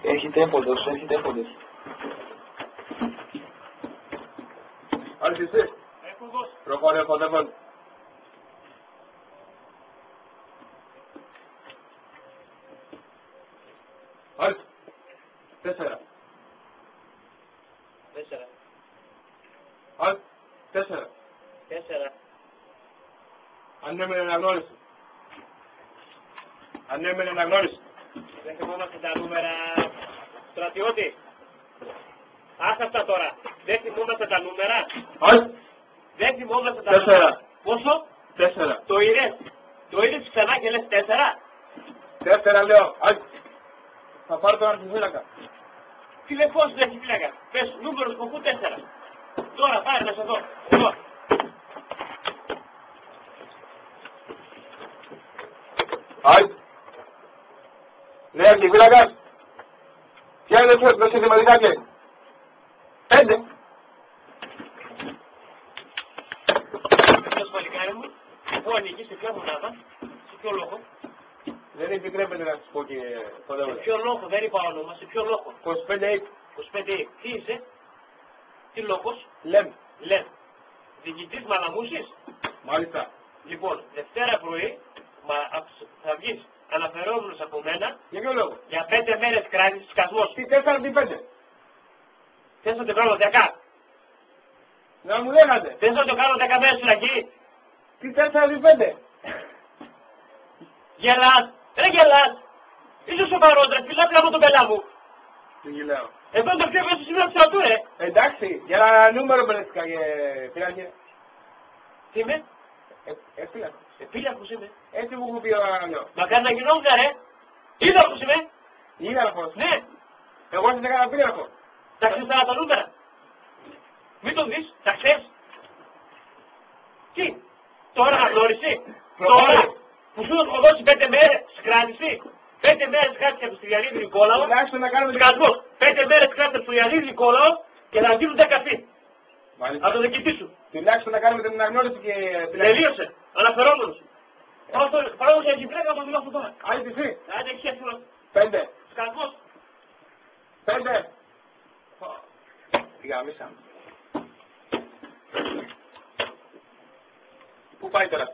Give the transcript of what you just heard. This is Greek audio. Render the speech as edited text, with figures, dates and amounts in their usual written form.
Έρχεται έφοντος, έρχεται έφοντος. Άρχισε. Έφοδος. Προχώρε κοντεύον. Άρχισε. 4. 4. Άρχισε. 4. 4. Ανέμενε αναγνώριση. Ανέμενε αναγνώριση. Δεν θυμόμαστε τα νούμερα, στρατιώτη. Άστα αυτά τώρα. Δεν θυμόμαστε τα νούμερα. Άρχισε. Δεν θυμόμαστε τα 4. νούμερα. Πόσο? 4. Το είδες. Το είδες ξανά και λες 4. 4 λέω. Άρχισε. Θα πάρω τον αρχιφύλακα. Τι λέει πώς δεν έχει φύλακα. Πες νούμερο σκοπού 4. Τώρα πάρε να σε δω. Εδώ. Άρχισε. Ναι, αρχιφύλακας. Ποια είναι το συνθηματικά και. 5. Ποιος παλικάρι μου. Πού ανήκει, σε ποια μονάδα. Σε ποιο λόγο. Δεν επιτρέπεται να σου πω και Σε κοντεύον. ποιο λόγο. Δεν είπα όνομα. Σε ποιο λόγο. 25 25. Τι είσαι. Τι λόγος. λέμε. Λέμε. Διοικητής Μαλαμούσης. Μάλιστα. Λοιπόν, Δευτέρα πρωί θα βγεις αναφερόμενος από μένα Για ποιο λόγο. για 5 μέρες κράτησης σκασμός. Τι 4 τι 5. Θες να το κάνω 10. Να μου λέγατε. Θες να το κάνω 10 μέρες φυλακή. Τι 4 τι 5. Γελάς. Ρε γελάς. Είσαι σοβαρός ρε. Φυλάτε από τον πελά μου. Τι γελάω. Εδώ είναι το πιο βέβαιο σημείο του στρατού ρε. Εντάξει, για ένα νούμερο μπερδευτικά και φυλάκια. Τι είμαι. Φυλάκο. Επίλαχος είμαι. Έτσι μου έχω πει ο άλλο. Μακάρι να γινόμουν ρε. Ίδροχος είμαι. Ήγαρχος. Ναι. Εγώ δεν έκανα φύλακο. Τα ξέρεις τώρα τα νούμερα. Μην το δεις. Τα ξέρεις. Τι. Τώρα αναγνώριση. Τώρα που σου έχω δώσει 5 μέρες κράτηση. 5 μέρες κράτηση από το Στυλιανίδη Νικόλαο. Τουλάχιστον να κάνουμε Σκασμός. 5 μέρες κράτηση από το Στυλιανίδη Νικόλαο και να γίνουν 10 αυτοί. Μάλιστα. Από το διοικητή σου. Τουλάχιστον να κάνουμε την αναγνώριση και φυλακή. Τελείωσε. Αναφερόμενος. Παράδοση έχει φλέγα από το αυτό τώρα. Άλλη τι εσύ. Άντε έχει εύκολο. 5. Σκασμός. 5. Γάμισαμε. Πού πάει τώρα.